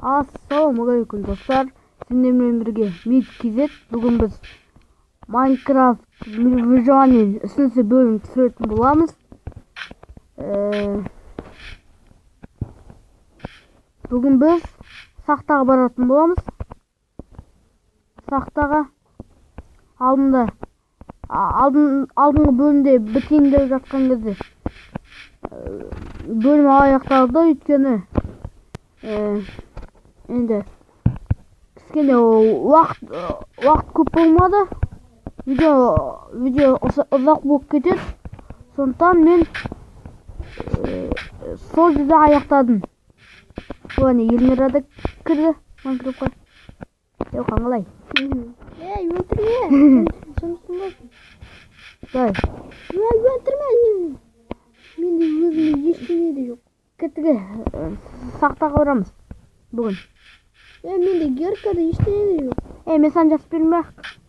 Ассалаумағалейкум достар, сіздермен бірге Мид-KZ. Бүгін біз Майнкрафт выживание үшінші бөлім түсіретін боламыз. Бүгін біз сақтаға баратын боламыз. Сақтаға алдыңғы бөлімде бітейін жатқан кезде бөлім аяқталды, өйткені енді кішкене уақыт көп болмады. Видео ұзақ болып кетеді. Сондықтан мен сол жерде аяқтадым. Бұланы Елмира да кірді Майнкрафтқа. Қаңғалай. Өлтірме. Жұмысың болсын. Дай. Өлтірме. Менде өзімде ештеңе де жоқ. Кеттіге сақтаға барамыз бүгін. Менде геркада ештеңе де жоқ. Мен саған жасып берейін бе?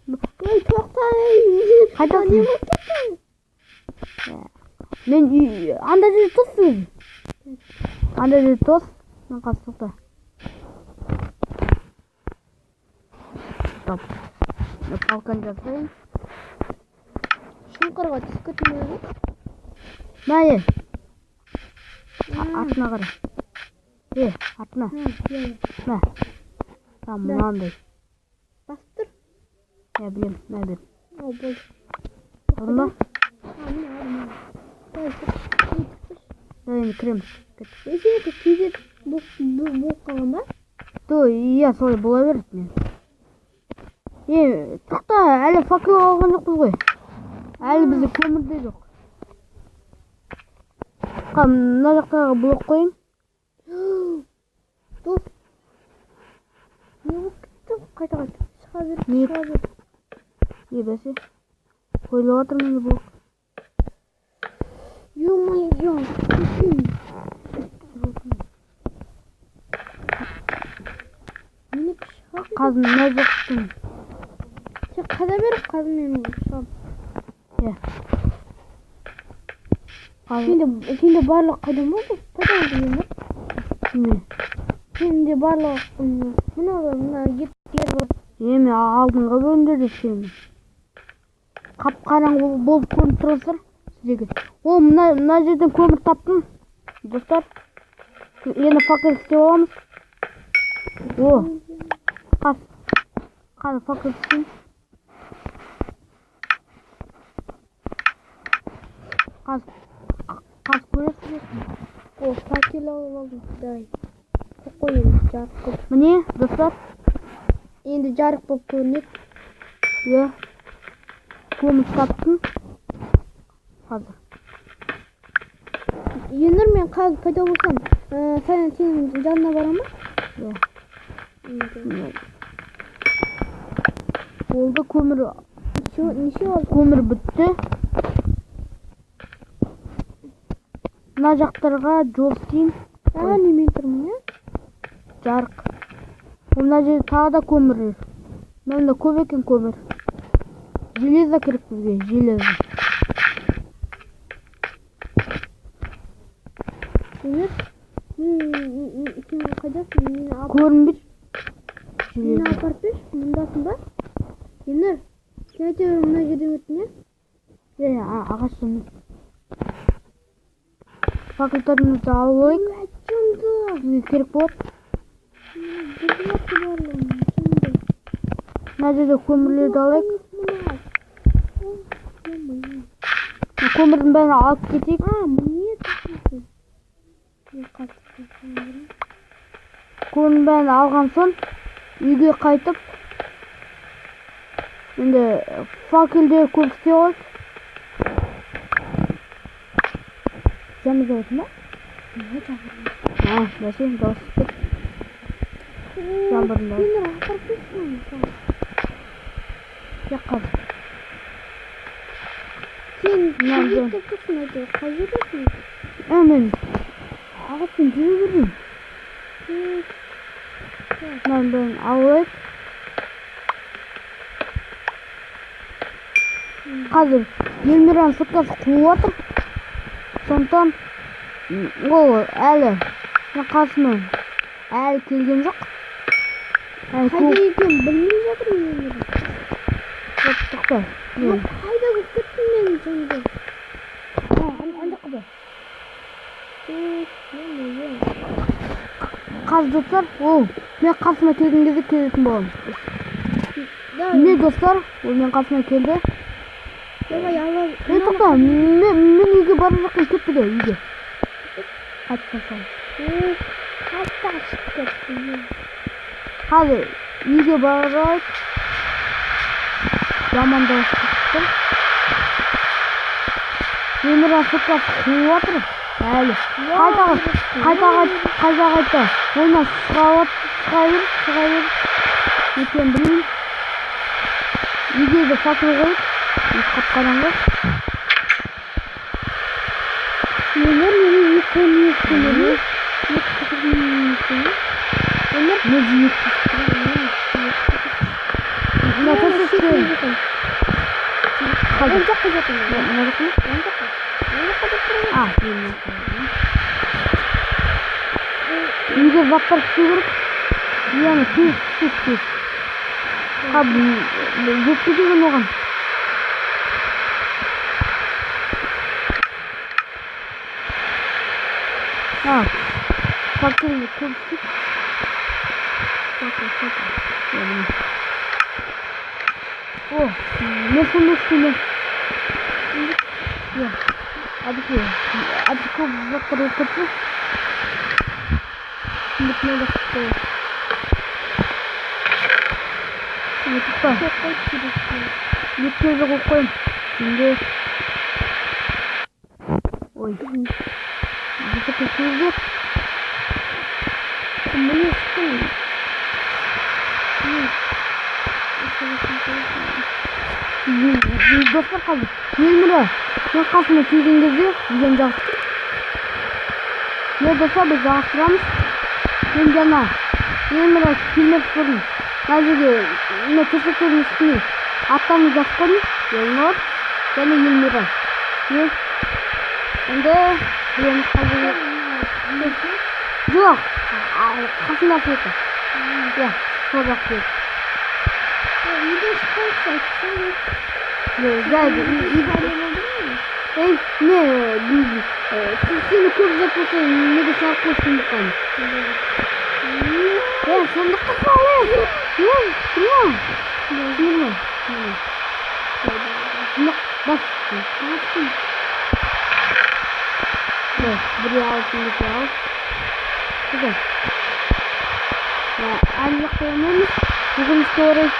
Тоқтай. Қайтасың? Мен анда жерде тоссын. Анда жерде тос. Мен қазір тоқта. Стоп. Қалқан жасайын. Шұңқырға түсіп кетмейді. Мәйе. Артына қара. Артына. Мә. Мынандай. Бастыр. Білем, мә бер. Болды. Орын ба? Енді кіреміз. Есеті кезет болып қалған ба? Иә, солай бола береді мен. Тоқта, әлі факел алған жоқпыз ғой. Әлі бізде көмірде жоқ. Мына жақтағы блок қойын. Топ. Не болып кетті? Қайта. Шыға бер. Бәсе. Қойлап жатыр менде блок. Ё-моё. Қазын не жоқтың? Сен қада беріп қазын мен шығам. Сенде барлық қайдан болды? Қайдан болды? Не? Сенде барлық мына ет бар. Мен алдыңғы бөлімдерде істеймін. Қап-қараңғы болып көрініп тұрсыздар сіздерге. Мына жерден көмір таптым. Достар, енді факел істеп аламыз. Қазір факел істейміз. Қазір көресіздер. Факел алып алдым. Дай. Қой енді жарық болып. Міне, достар. Енді жарық болып көрінеді. Көмір таптым. Қазір. Енір мен қазір пайда болсам, сенің жанына барам ба? Болды, көмір. Неше болды? Көмір бітті. Мына жақтарға жол істейін. Немен тұрмын, Жарық. Мына жерде тағы да көмір. Мында көп екен көмір. Железо керек бізге, железо. Енір, сен қайдасың? Көрінбейді. Мені апарып берші, мұндасың ба? Енір, сен әйтеуір мына жерден өттің, Ағаштан. Факелдерімізді алып алайық. Бізге керек болады. Мына жерде көмірлерді алайық. Көмірдің бәрін алып кетейік. Көмірдің бәрін алған соң үйге қайтып енді факелдер көп істей қойып. Жамыз айтын ба? Бәсе, дауыс кет. Жаңбырын дауыс. Енір, апарып берші. Жаққа. Сен қажет тұрсың әйтеуір, қажет тұрсың? Мен ағаспен жүре бердім. Мен бәрін алайық. Қазір Елмираның соткасы қуып отыр. Сондықтан ол әлі қасымын. Әлі келген жоқ. Қайда екенін білмей жатырмын. Тоқта. Қайда болып кеттім мен сонда? Анда қыды. Қаз достар, мен қасыма келген кезде келетін боламын. Не достар, ол мен қасыма келді. Тоқта, мен үйге бара жақын кетті де, үйге. Қайтып қалсам. Қайта ашып кеттім. Қазір үйге барайық. Жамандауыз кеттім. Өмір асыққа қуып жатыр. Әлі. Қайта. Ойна шыға бер. Екен білмеймін. Үйге де факел қойып. Қап-қараңғы. Өмір мені екені. Үйге заттар түсу керек. Яғни тез. Жетті деген оған. Факелді көбістік. Не сонда істеме. Әдіке көп заттар өткірді. Бітіне жақсы. Етіпті. Еттерді қойып қойым. Енді. Ой. Жетіп көшіңіздер. Мені шықын. Достар қазір. Елмірі. Мен қасыма келген кезде үйден жақсы. Достар біз жақсырамыз. Мен жаңа Елмірі келмек көрдім. Қазірге төсектердің үстіне аттамыз жақсы көрдім. Елмір және Елмірі. Енді біреміз қазірге. Жоқ. Қасында кетті. Сол жақсы кетті. Үйде шыққанша айтсың. Жайды. Не, сені көп запылса, неге салып қойсын бұққан. Сондыққа салы. Нұрма. Бас. Бірі алсын бесе ал. Құдай. Әлі жақта өмеміз. Бүгін істе орай.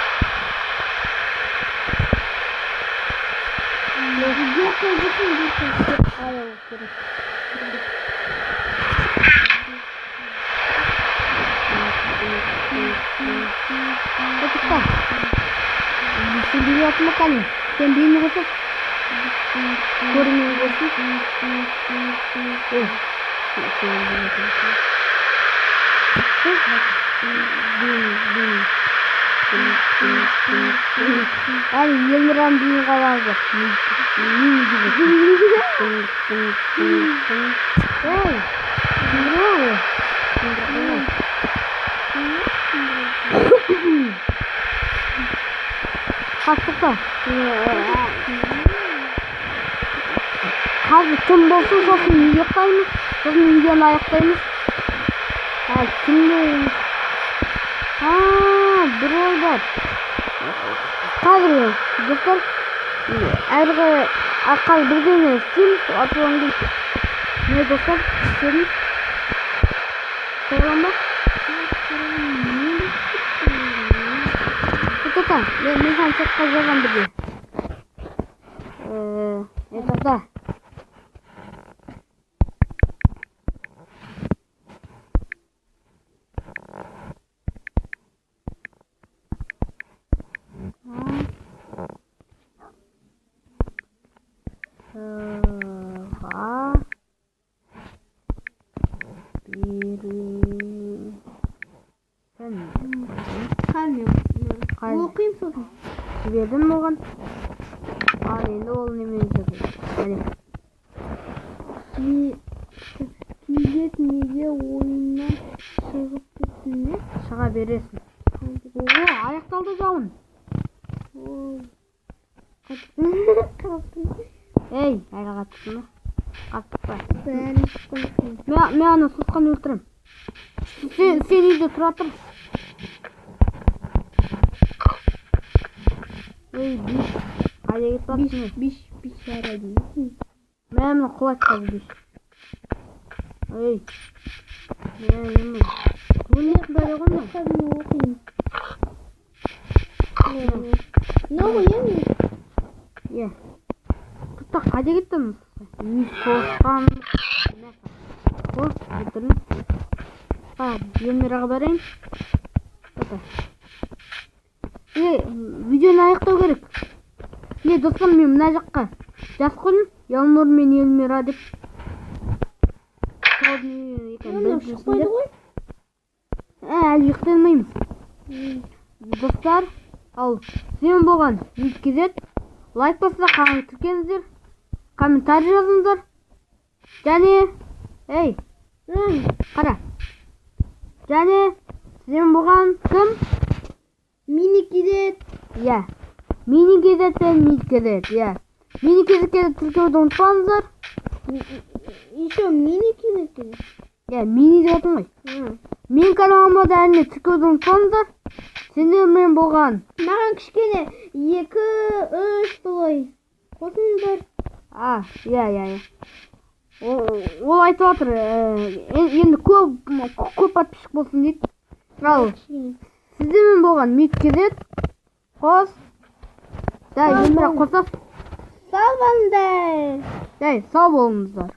Sen biliyorsun bakalım. Sen bilmiyorsun. Görmüyorsun. Ay, Yıldıran büyük alardı. Kastıkta. Қазір кім болсын сосын үйге қаймыз. Сосын үйден аяқтаймыз. Кімді? Бір ой бар. Қазір достар әргі ақал бірдеңе істейм. Атылан дейді. Не достар? Істерім. Қойлан ба? Тата, мен сан чатқа жазам бірге. Тата. Оқиым сосын. Жібердім оған. Енді ол немен жүрді. Әлі. Кейдет неге ойыннан шығып шыға бересің. Аяқталды жауын. Ей, айға қаттың ба? Қаттық па? Мен аны сұтқан өлтірем. Сен үйде тұра тұр. Ей, биш. Қайда кетіп жатсың? Биш жарайды. Мен құлап қалды биш. Ей. Мен көңілік бәрі қойма. Ne koyayım? Ye. Tutta қайда кеттің? Үй қосқан. Қос, бітірін. Еміраға барайын. Видеоны аяқтау керек. Достар, мен мына жаққа жасқын Елнұр мен Елмира деп. Шықпайды ғой. Әлі ұйықтамаймыз. Достар, ал сен болған видео лайк басса қанат тіркеңіздер, комментарий жазыңыздар. Және қара. Және сен болған кім? Мини-кезет. Иә. Мини-кезет пен мини-кезет. Иә. Мини-кезетке тіркеуді ұмытпаңыздар. Еще мини-кезет. Иә, мини деп отын ғой. Мен каналыма да әне тіркеуді ұмытпаңыздар. Сендер мен болған. Маған кішкене 2-3 бұлай. Қосыңыздар. Иә. Ол айтып жатыр, енді көп подписчик болсын дейді. Ал, сіздермен болған мини-кезет қос. Елмира қосас. Сау болыңыздар. Сау болыңыздар.